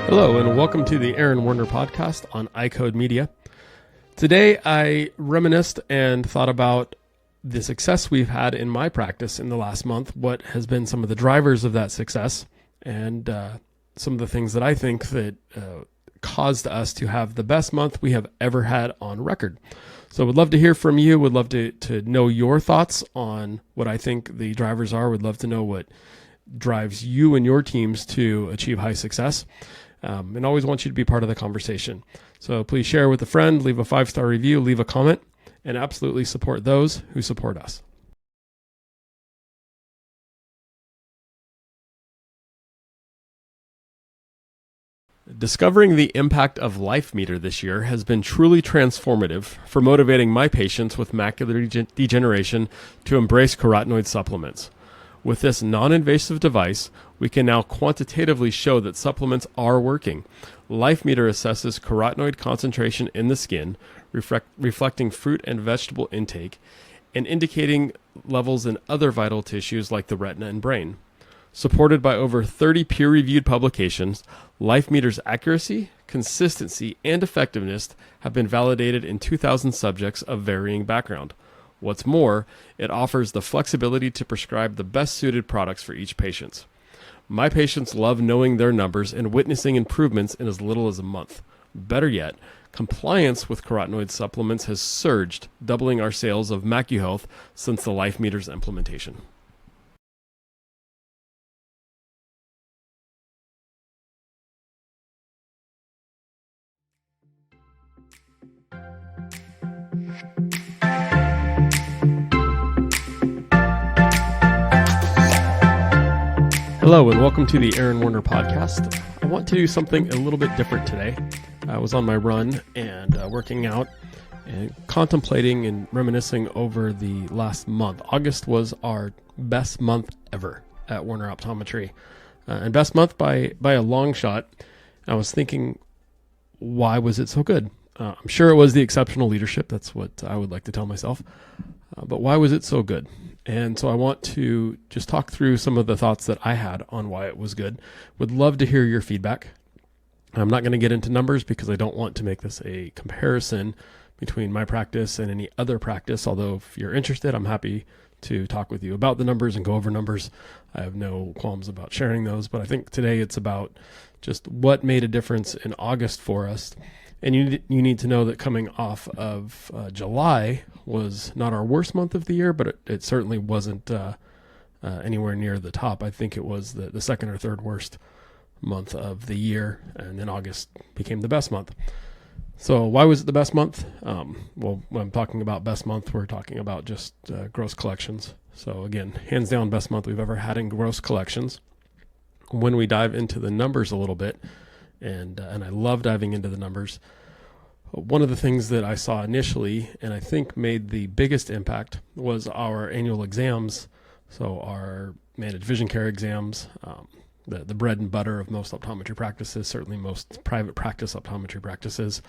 Hello, and welcome to the Aaron Werner podcast on iCode Media. Today, I reminisced and thought about the success we've had in my practice in the last month, what has been some of the drivers of that success, and some of the things that I think that caused us to have the best month we have ever had on record. So would love to hear from you, would love to know your thoughts on what I think the drivers are, would love to know what drives you and your teams to achieve high success. And always want you to be part of the conversation. So please share with a friend, leave a 5-star review, leave a comment, and absolutely support those who support us. Discovering the impact of LifeMeter this year has been truly transformative for motivating my patients with macular degeneration to embrace carotenoid supplements. With this non-invasive device, we can now quantitatively show that supplements are working. LifeMeter assesses carotenoid concentration in the skin, reflecting fruit and vegetable intake, and indicating levels in other vital tissues like the retina and brain. Supported by over 30 peer-reviewed publications, LifeMeter's accuracy, consistency, and effectiveness have been validated in 2,000 subjects of varying background. What's more, it offers the flexibility to prescribe the best suited products for each patient. My patients love knowing their numbers and witnessing improvements in as little as a month. Better yet, compliance with carotenoid supplements has surged, doubling our sales of MacuHealth since the LifeMeter's implementation. Hello, and welcome to the Aaron Werner podcast. I want to do something a little bit different today. I was on my run and working out and contemplating and reminiscing over the last month. August was our best month ever at Werner Optometry, and best month by a long shot. I was thinking, why was it so good? I'm sure it was the exceptional leadership. That's what I would like to tell myself. But why was it so good? And so I want to just talk through some of the thoughts that I had on why it was good. Would love to hear your feedback. I'm not going to get into numbers because I don't want to make this a comparison between my practice and any other practice. Although if you're interested, I'm happy to talk with you about the numbers and go over numbers. I have no qualms about sharing those. But I think today it's about just what made a difference in August for us. And you need to know that coming off of July was not our worst month of the year, but it certainly wasn't anywhere near the top. I think it was the second or third worst month of the year, and then August became the best month. So why was it the best month? Well, when I'm talking about best month, we're talking about just gross collections. So again, hands down best month we've ever had in gross collections. When we dive into the numbers a little bit, and I love diving into the numbers. One of the things that I saw initially, and I think made the biggest impact, was our annual exams. So our managed vision care exams, the bread and butter of most optometry practices, certainly most private practice optometry practices,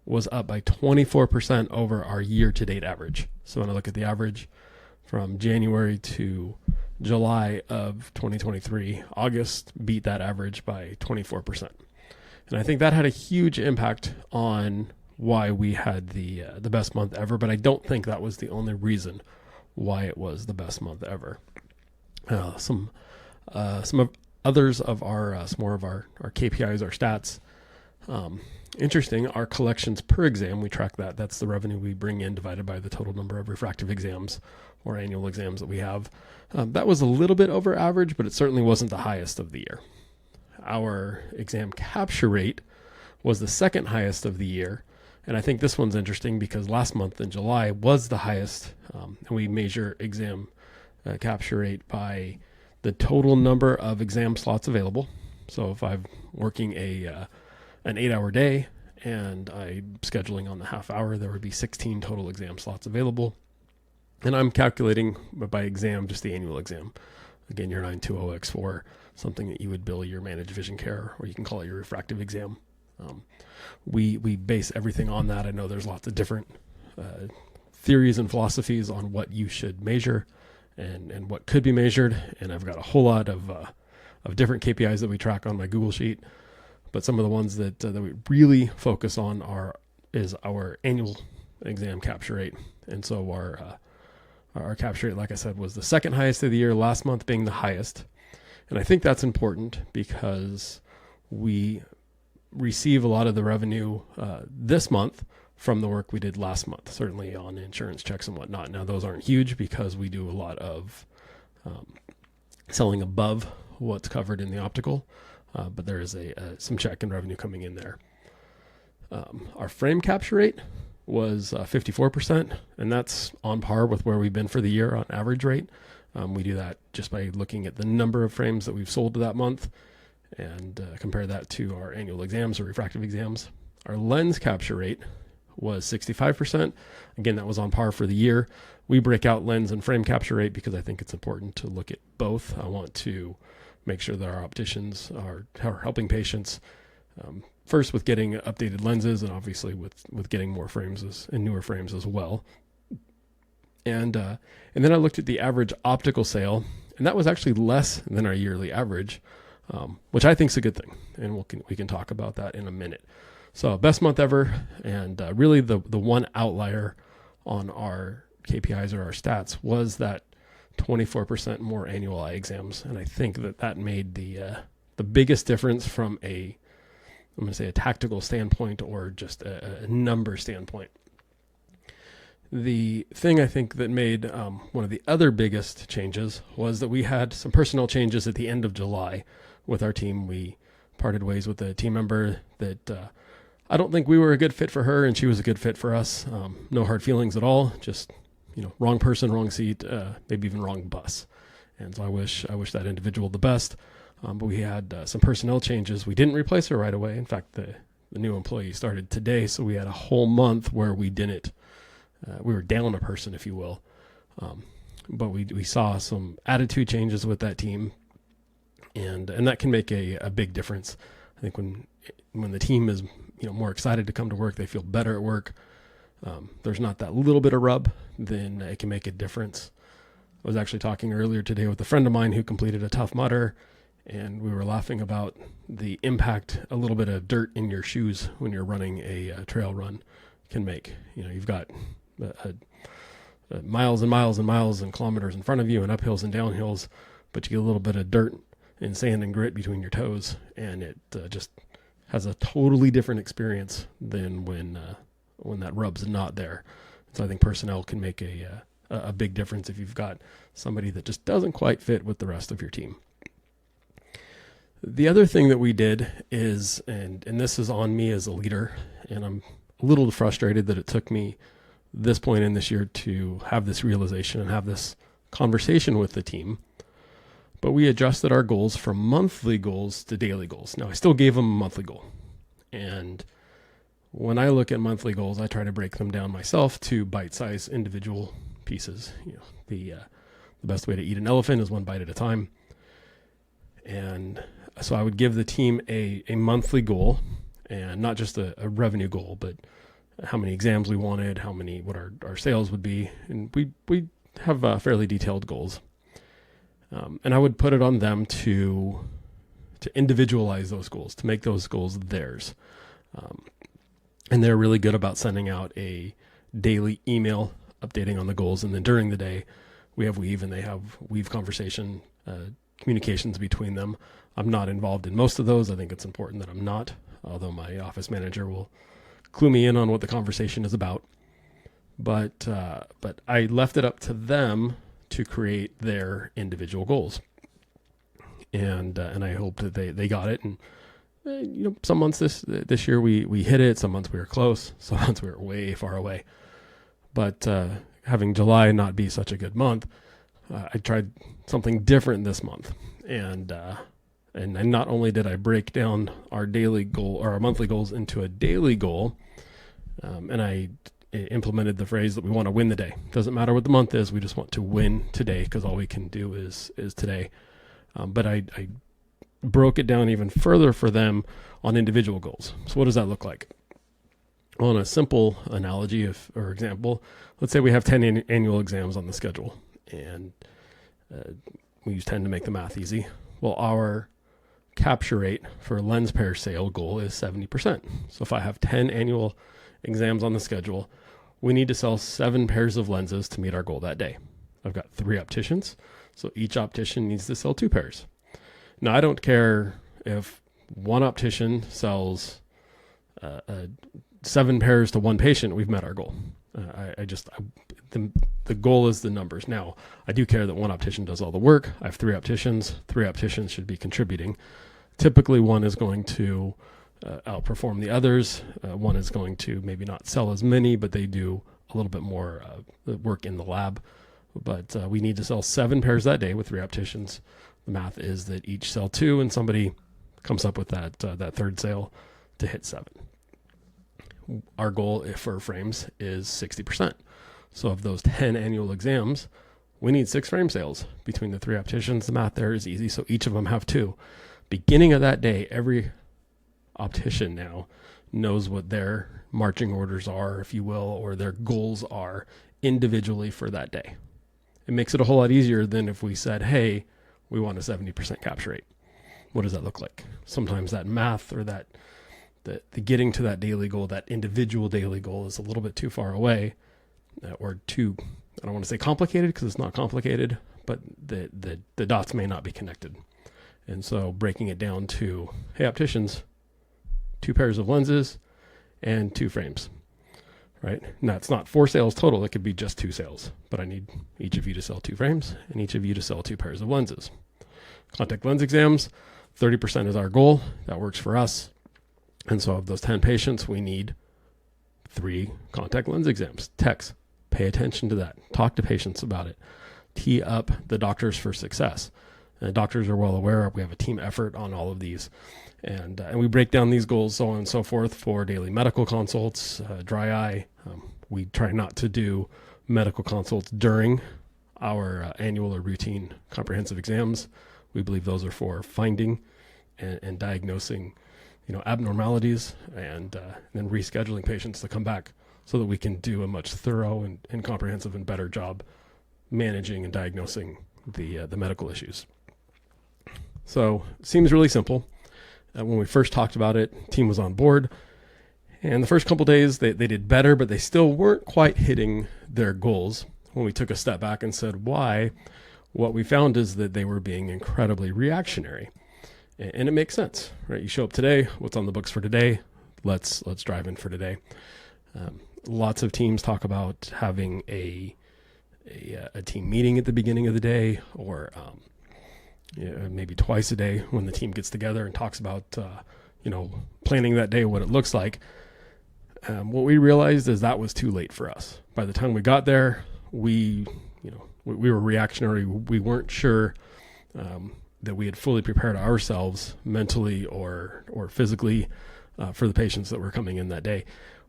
was up by 24% over our year-to-date average. So when I look at the average from January to July of 2023, August beat that average by 24%. And I think that had a huge impact on why we had the best month ever, but I don't think that was the only reason why it was the best month ever. Some of others of some more of our KPIs, our stats. Interesting, our collections per exam, we track that. That's the revenue we bring in divided by the total number of refractive exams or annual exams that we have. That was a little bit over average, but it certainly wasn't the highest of the year. Our exam capture rate was the second highest of the year. And I think this one's interesting because last month in July was the highest. And we measure exam capture rate by the total number of exam slots available. So if I'm working an 8-hour day and I'm scheduling on the half hour, there would be 16 total exam slots available. And I'm calculating by exam just the annual exam. Again, your 920X4, something that you would bill your managed vision care, or you can call it your refractive exam. We base everything on that. I know there's lots of different theories and philosophies on what you should measure and what could be measured. And I've got a whole lot of different KPIs that we track on my Google sheet. but some of the ones that we really focus on is our annual exam capture rate. And so our capture rate, like I said, was the second highest of the year, last month being the highest. And I think that's important because we receive a lot of the revenue this month from the work we did last month, certainly on insurance checks and whatnot. Now, those aren't huge because we do a lot of selling above what's covered in the optical, but there is some check and revenue coming in there. Our frame capture rate was 54%, and that's on par with where we've been for the year on average rate. We do that just by looking at the number of frames that we've sold to that month and compare that to our annual exams or refractive exams. Our lens capture rate was 65%. Again, that was on par for the year. We break out lens and frame capture rate because I think it's important to look at both. I want to make sure that our opticians are helping patients first with getting updated lenses, and obviously with getting more frames and newer frames as well. And then I looked at the average optical sale, and that was actually less than our yearly average, which I think is a good thing. And we can talk about that in a minute. So best month ever, and really the one outlier on our KPIs or our stats was that 24% more annual eye exams, and I think that made the biggest difference from I'm going to say a tactical standpoint or just a number standpoint. The thing I think that made one of the other biggest changes was that we had some personnel changes at the end of July with our team. We parted ways with a team member that I don't think we were a good fit for her, and she was a good fit for us. No hard feelings at all, just wrong person, wrong seat, maybe even wrong bus. And so I wish that individual the best. But we had some personnel changes. We didn't replace her right away. In fact, the new employee started today, so we had a whole month where we were down a person, if you will. But we saw some attitude changes with that team, and that can make a big difference. I think when the team is more excited to come to work, they feel better at work. There's not that little bit of rub, then it can make a difference. I was actually talking earlier today with a friend of mine who completed a Tough Mudder, and we were laughing about the impact a little bit of dirt in your shoes when you're running a trail run can make. You've got miles and miles and miles and kilometers in front of you and uphills and downhills, but you get a little bit of dirt and sand and grit between your toes, and it just has a totally different experience than when that rub's not there. So I think personnel can make a big difference if you've got somebody that just doesn't quite fit with the rest of your team. The other thing that we did is, and this is on me as a leader, and I'm a little frustrated that it took me this point in this year to have this realization and have this conversation with the team, but we adjusted our goals from monthly goals to daily goals. Now, I still gave them a monthly goal, and when I look at monthly goals, I try to break them down myself to bite-sized individual pieces. The best way to eat an elephant is one bite at a time. And so I would give the team a monthly goal, and not just a revenue goal, but how many exams we wanted, what our sales would be. And we have fairly detailed goals. And I would put it on them to individualize those goals, to make those goals theirs. And they're really good about sending out a daily email updating on the goals. And then during the day, we have Weave, and they have Weave conversation, communications between them. I'm not involved in most of those. I think it's important that I'm not, although my office manager will clue me in on what the conversation is about. But I left it up to them to create their individual goals. And I hope that they got it. And some months this year we hit it. Some months we were close. Some months we were way far away. But having July not be such a good month, I tried something different this month. And not only did I break down our daily goal or our monthly goals into a daily goal, and I implemented the phrase that we want to win the day. Doesn't matter what the month is. We just want to win today, because all we can do is today. But I broke it down even further for them on individual goals. So what does that look like? Well, in a simple analogy or example, let's say we have 10 annual exams on the schedule, and we use 10 to make the math easy. Well, our capture rate for a lens pair sale goal is 70%. So if I have 10 annual exams on the schedule, we need to sell 7 pairs of lenses to meet our goal that day. I've got 3 opticians, so each optician needs to sell 2 pairs. Now, I don't care if one optician sells 7 pairs to one patient, we've met our goal. The goal is the numbers. Now, I do care that one optician does all the work. I have 3 opticians. 3 opticians should be contributing. Typically, one is going to outperform the others. One is going to maybe not sell as many, but they do a little bit more work in the lab. But we need to sell 7 pairs that day with 3 opticians. The math is that each sell 2, and somebody comes up with that third sale to hit 7. Our goal for frames is 60%. So of those 10 annual exams, we need 6 frame sales between the 3 opticians. The math there is easy. So each of them have 2. Beginning of that day, every optician now knows what their marching orders are, if you will, or their goals are individually for that day. It makes it a whole lot easier than if we said, hey, we want a 70% capture rate. What does that look like? Sometimes that math or the getting to that daily goal, that individual daily goal, is a little bit too far away, or too, I don't want to say complicated because it's not complicated, but the dots may not be connected. And so breaking it down to, hey, opticians, 2 pairs of lenses and 2 frames, right? Now, it's not 4 sales total. It could be just 2 sales, but I need each of you to sell 2 frames and each of you to sell 2 pairs of lenses. Contact lens exams, 30% is our goal. That works for us. And so of those 10 patients, we need 3 contact lens exams. Techs, pay attention to that. Talk to patients about it. Tee up the doctors for success. Doctors are well aware. We have a team effort on all of these. And we break down these goals, so on and so forth, for daily medical consults, dry eye. We try not to do medical consults during our annual or routine comprehensive exams. We believe those are for finding and diagnosing abnormalities, and then rescheduling patients to come back so that we can do a much thorough and comprehensive and better job managing and diagnosing the medical issues. So it seems really simple. When we first talked about it, team was on board, and the first couple days they did better, but they still weren't quite hitting their goals. When we took a step back and said why, what we found is that they were being incredibly reactionary. And it makes sense, right? You show up today, what's on the books for today? Let's drive in for today. Lots of teams talk about having a team meeting at the beginning of the day, or maybe twice a day when the team gets together and talks about planning that day, what it looks like. What we realized is that was too late for us. By the time we got there, we were reactionary. We weren't sure that we had fully prepared ourselves mentally or physically for the patients that were coming in that day.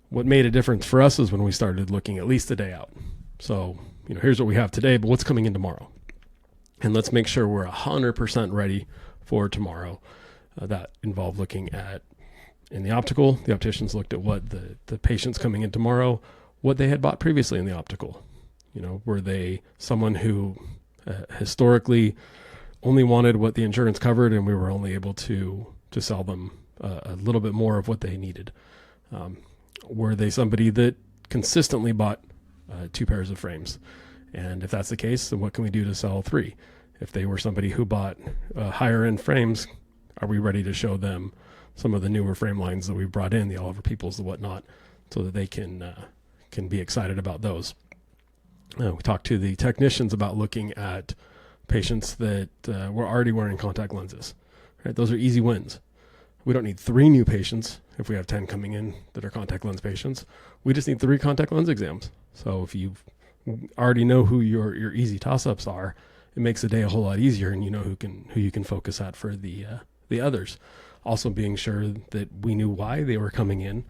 What made a difference for us is when we started looking at least a day out. So, here's what we have today, but what's coming in tomorrow? And let's make sure we're 100% ready for tomorrow. That involved looking at, in the optical, the opticians looked at what the patients coming in tomorrow, what they had bought previously in the optical. Were they someone who historically only wanted what the insurance covered, and we were only able to sell them a little bit more of what they needed? Were they somebody that consistently bought 2 pairs of frames? And if that's the case, then what can we do to sell 3? If they were somebody who bought higher end frames, are we ready to show them some of the newer frame lines that we've brought in, the Oliver Peoples, the whatnot, so that they can be excited about those? We talked to the technicians about looking at patients that were already wearing contact lenses. Right? Those are easy wins. We don't need 3 new patients if we have 10 coming in that are contact lens patients. We just need 3 contact lens exams. So if you already know who your easy toss-ups are, it makes the day a whole lot easier, and who you can focus at for the others. Also being sure that we knew why they were coming in,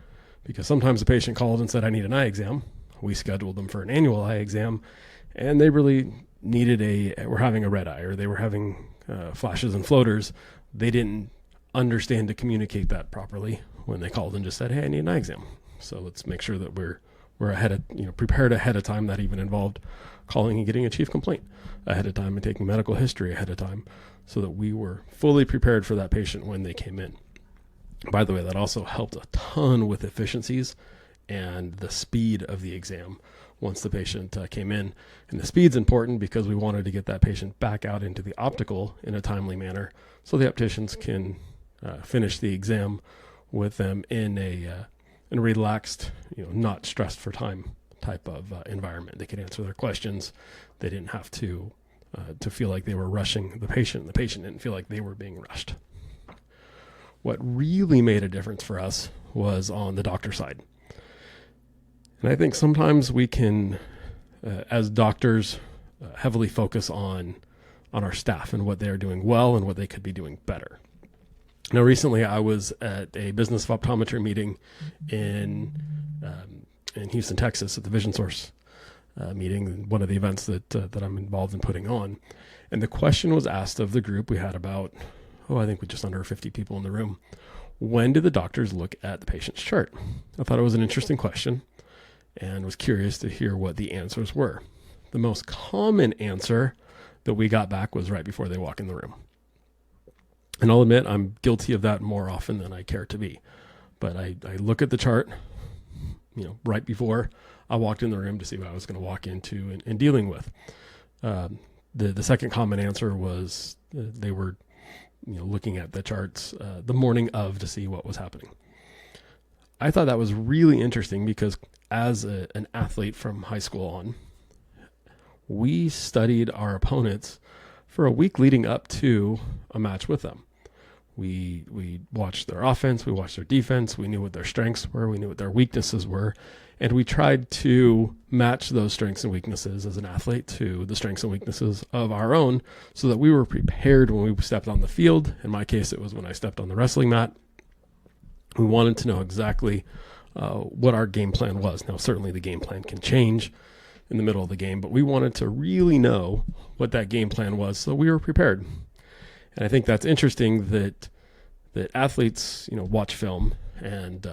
because sometimes a patient called and said, I need an eye exam. We scheduled them for an annual eye exam, and they really were having a red eye, or they were having flashes and floaters. They didn't understand to communicate that properly when they called and just said, hey, I need an eye exam. So let's make sure that we're were prepared ahead of time. That even involved calling and getting a chief complaint ahead of time and taking medical history ahead of time so that we were fully prepared for that patient when they came in. By the way, that also helped a ton with efficiencies and the speed of the exam once the patient came in. And the speed's important because we wanted to get that patient back out into the optical in a timely manner so the opticians can finish the exam with them in a relaxed, not stressed for time type of environment. They could answer their questions. They didn't have to feel like they were rushing the patient. The patient didn't feel like they were being rushed. What really made a difference for us was on the doctor side. And I think sometimes we can, as doctors, heavily focus on our staff and what they're doing well and what they could be doing better. Now, recently I was at a business of optometry meeting in Houston, Texas, at the Vision Source meeting, one of the events that I'm involved in putting on. And the question was asked of the group. We had about, I think we just under 50 people in the room. When do the doctors look at the patient's chart? I thought it was an interesting question and was curious to hear what the answers were. The most common answer that we got back was right before they walk in the room. And I'll admit I'm guilty of that more often than I care to be. But I look at the chart, right before I walked in the room to see what I was going to walk into and dealing with. The second common answer was they were looking at the charts the morning of to see what was happening. I thought that was really interesting because as an athlete from high school on, we studied our opponents for a week leading up to a match with them. We watched their offense, we watched their defense, we knew what their strengths were, we knew what their weaknesses were, and we tried to match those strengths and weaknesses as an athlete to the strengths and weaknesses of our own so that we were prepared when we stepped on the field. In my case, it was when I stepped on the wrestling mat. We wanted to know exactly what our game plan was. Now, certainly the game plan can change in the middle of the game, but we wanted to really know what that game plan was so we were prepared. And I think that's interesting that athletes, watch film and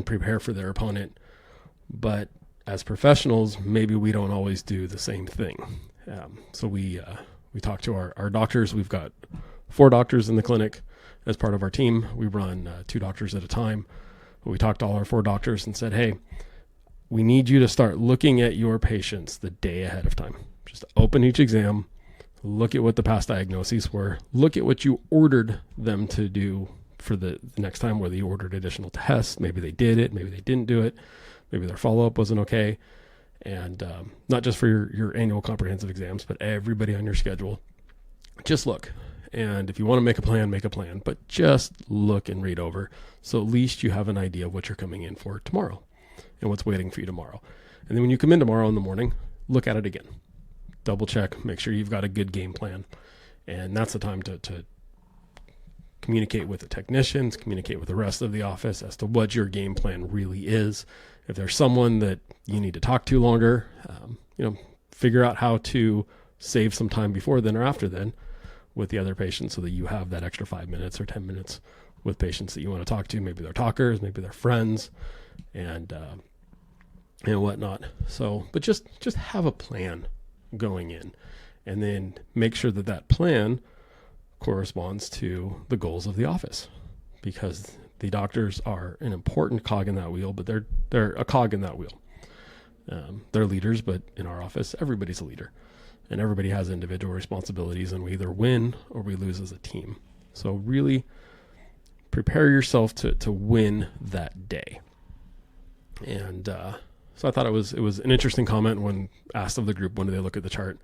prepare for their opponent. But as professionals, maybe we don't always do the same thing. So we talk to our doctors. We've got 4 doctors in the clinic as part of our team. We run 2 doctors at a time. But we talked to all our 4 doctors and said, hey, we need you to start looking at your patients the day ahead of time. Just open each exam. Look at what the past diagnoses were. Look at what you ordered them to do for the next time, whether you ordered additional tests. Maybe they did it. Maybe they didn't do it. Maybe their follow-up wasn't okay. And not just for your annual comprehensive exams, but everybody on your schedule. Just look. And if you want to make a plan, but just look and read over. So at least you have an idea of what you're coming in for tomorrow and what's waiting for you tomorrow. And then when you come in tomorrow in the morning, look at it again. Double check, make sure you've got a good game plan. And that's the time to communicate with the technicians, communicate with the rest of the office as to what your game plan really is. If there's someone that you need to talk to longer, figure out how to save some time before then or after then with the other patients so that you have that extra 5 minutes or 10 minutes with patients that you want to talk to. Maybe they're talkers, maybe they're friends, and whatnot. So, but just have a plan going in, and then make sure that plan corresponds to the goals of the office, because the doctors are an important cog in that wheel, but they're a cog in that wheel. They're leaders, but in our office, everybody's a leader, and everybody has individual responsibilities, and we either win or we lose as a team. So really prepare yourself to win that day. And so I thought it was an interesting comment when asked of the group, when do they look at the chart?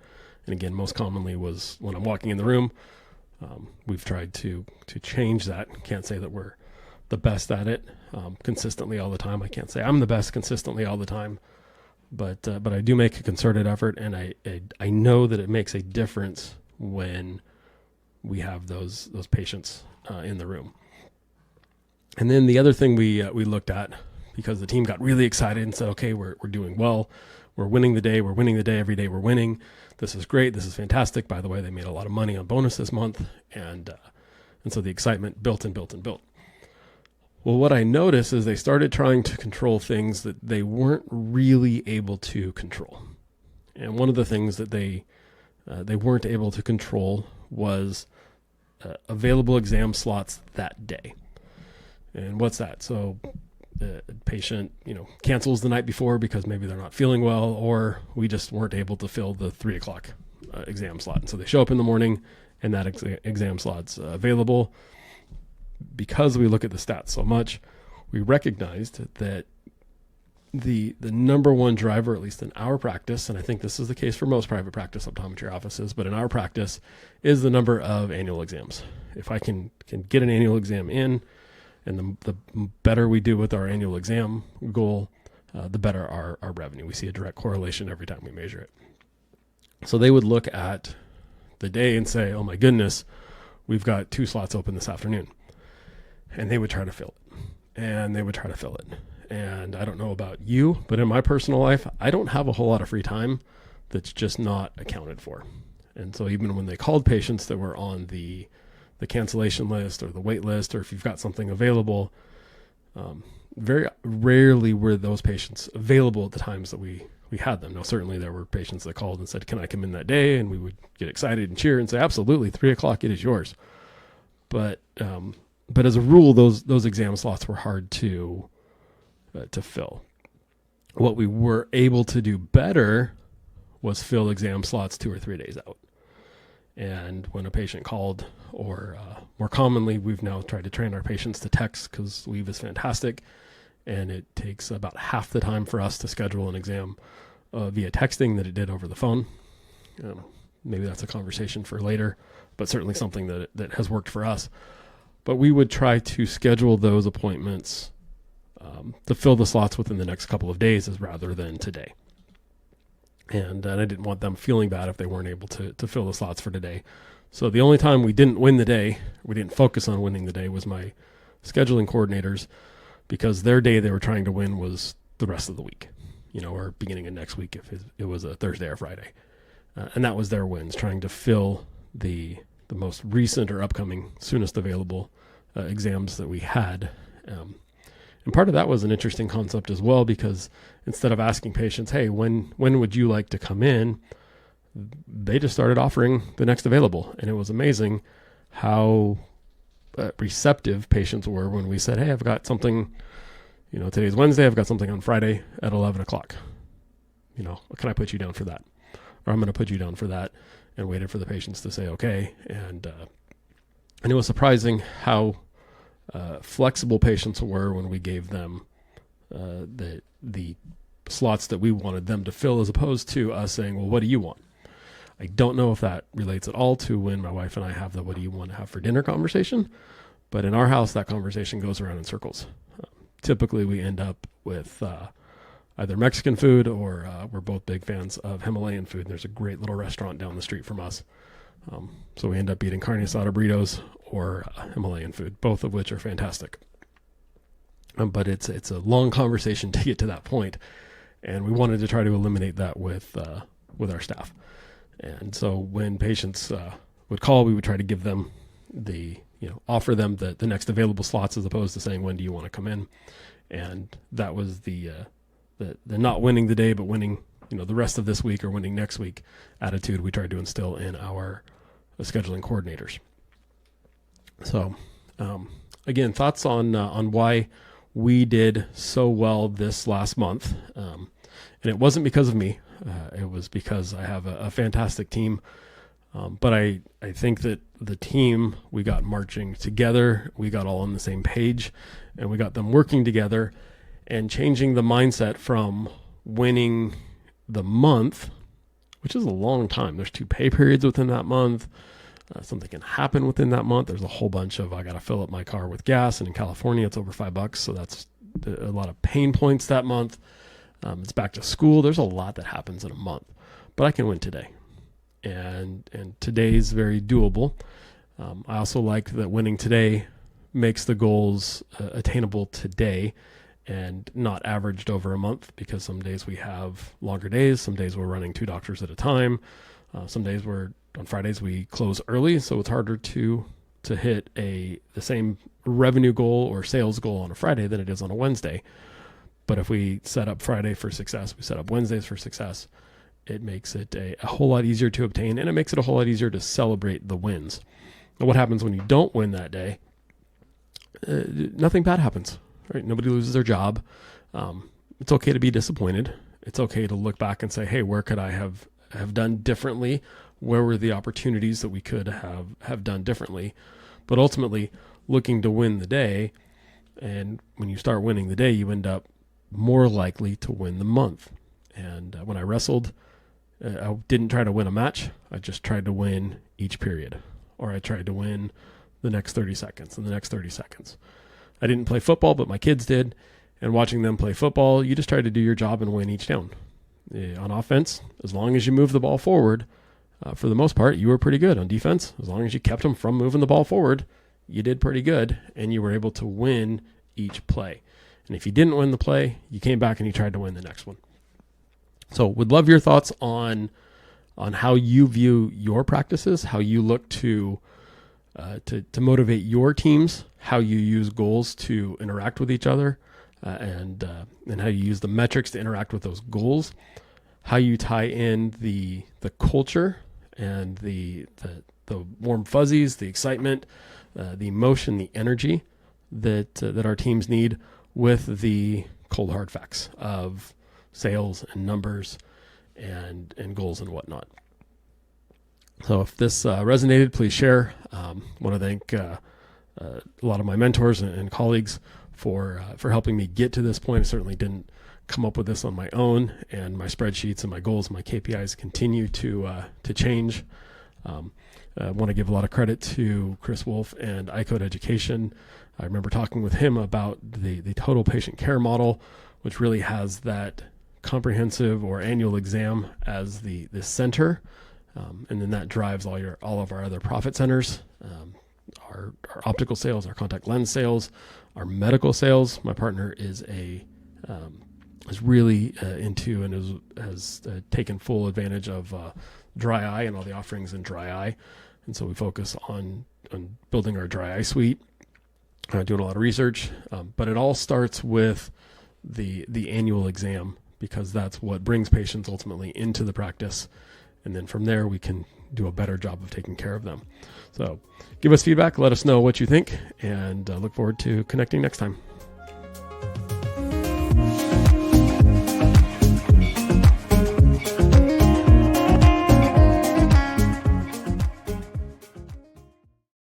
And again, most commonly was when I'm walking in the room. We've tried to change that. Can't say that we're the best at it consistently all the time. I can't say I'm the best consistently all the time, but I do make a concerted effort, and I know that it makes a difference when we have those patients in the room. And then the other thing we looked at, because the team got really excited and said, okay, we're doing well. We're winning the day. We're winning the day. Every day we're winning. This is great. This is fantastic. By the way, they made a lot of money on bonus this month. And so the excitement built and built and built. Well, what I noticed is they started trying to control things that they weren't really able to control. And one of the things that they weren't able to control was available exam slots that day. And what's that? So the patient, cancels the night before because maybe they're not feeling well, or we just weren't able to fill the 3:00 exam slot. And so they show up in the morning and that exam slot's available. Because we look at the stats so much, we recognized that the number one driver, at least in our practice, and I think this is the case for most private practice optometry offices, but in our practice, is the number of annual exams. If I can get an annual exam in, and the better we do with our annual exam goal, the better our revenue. We see a direct correlation every time we measure it. So they would look at the day and say, oh my goodness, we've got 2 slots open this afternoon. And they would try to fill it. And they would try to fill it. And I don't know about you, but in my personal life, I don't have a whole lot of free time that's just not accounted for. And so even when they called patients that were on the cancellation list or the wait list, or if you've got something available, very rarely were those patients available at the times that we had them. Now, certainly there were patients that called and said, can I come in that day? And we would get excited and cheer and say, absolutely, 3:00, it is yours. But as a rule, those exam slots were hard to fill. What we were able to do better was fill exam slots 2 or 3 days out. And when a patient called, or more commonly, we've now tried to train our patients to text, because Weave is fantastic, and it takes about half the time for us to schedule an exam via texting that it did over the phone. Maybe that's a conversation for later, but certainly something that has worked for us. But we would try to schedule those appointments to fill the slots within the next couple of days rather than today. And I didn't want them feeling bad if they weren't able to fill the slots for today. So the only time we didn't win the day, we didn't focus on winning the day, was my scheduling coordinators, because their day they were trying to win was the rest of the week, or beginning of next week if it was a Thursday or Friday. And that was their wins, trying to fill the most recent or upcoming, soonest available exams that we had. And part of that was an interesting concept as well, because instead of asking patients, hey, when would you like to come in? They just started offering the next available. And it was amazing how receptive patients were when we said, hey, I've got something, today's Wednesday, I've got something on Friday at 11:00. Can I put you down for that? Or I'm going to put you down for that, and waited for the patients to say, okay. And it was surprising how flexible patients were when we gave them the slots that we wanted them to fill, as opposed to us saying, well, what do you want? I don't know if that relates at all to when my wife and I have the what do you want to have for dinner conversation, but in our house, that conversation goes around in circles. Typically, we end up with either Mexican food, or we're both big fans of Himalayan food. There's a great little restaurant down the street from us. So we end up eating carne asada burritos or Himalayan food, both of which are fantastic. But it's a long conversation to get to that point, and we wanted to try to eliminate that with our staff. And so when patients would call, we would try to give them offer them the next available slots, as opposed to saying, when do you want to come in? And that was the not winning the day, but winning, the rest of this week or winning next week attitude we tried to instill in our scheduling coordinators. So, again, thoughts on why we did so well this last month. And it wasn't because of me. It was because I have a fantastic team. But I think that the team, we got marching together. We got all on the same page, and we got them working together and changing the mindset from winning the month, which is a long time. There's 2 pay periods within that month. Something can happen within that month. There's a whole bunch of, I got to fill up my car with gas, and in California it's over $5. So that's a lot of pain points that month. It's back to school. There's a lot that happens in a month, but I can win today. And today's very doable. I also like that winning today makes the goals attainable today and not averaged over a month, because some days we have longer days. Some days we're running 2 doctors at a time. Some days on Fridays we close early, so it's harder to to hit the same revenue goal or sales goal on a Friday than it is on a Wednesday. But if we set up Friday for success, we set up Wednesdays for success, it makes it a whole lot easier to obtain, and it makes it a whole lot easier to celebrate the wins. And what happens when you don't win that day? Nothing bad happens, right? Nobody loses their job. It's okay to be disappointed. It's okay to look back and say, hey, where could I have done differently? Where were the opportunities that we could have done differently? But ultimately, looking to win the day, and when you start winning the day, you end up more likely to win the month. And when I wrestled, I didn't try to win a match. I just tried to win each period, or I tried to win the next 30 seconds and the next 30 seconds. I didn't play football, but my kids did. And watching them play football, you just try to do your job and win each down. On offense, as long as you move the ball forward, for the most part, you were pretty good. On defense, as long as you kept them from moving the ball forward, you did pretty good, and you were able to win each play. And if you didn't win the play, you came back and you tried to win the next one. So would love your thoughts on how you view your practices, how you look to motivate your teams, how you use goals to interact with each other, and how you use the metrics to interact with those goals, how you tie in the culture and the warm fuzzies, the excitement, the emotion, the energy that our teams need with the cold hard facts of sales and numbers and goals and whatnot. So if this resonated, please share. Want to thank a lot of my mentors and colleagues for helping me get to this point. I certainly didn't come up with this on my own, and my spreadsheets and my goals, my KPIs continue to change. I want to give a lot of credit to Chris Wolf and iCode Education. I remember talking with him about the total patient care model, which really has that comprehensive or annual exam as the center. And then that drives all of our other profit centers, our optical sales, our contact lens sales, our medical sales. My partner is really into and has taken full advantage of dry eye and all the offerings in dry eye. And so we focus on building our dry eye suite, doing a lot of research. But it all starts with the annual exam, because that's what brings patients ultimately into the practice. And then from there, we can do a better job of taking care of them. So give us feedback. Let us know what you think, and look forward to connecting next time.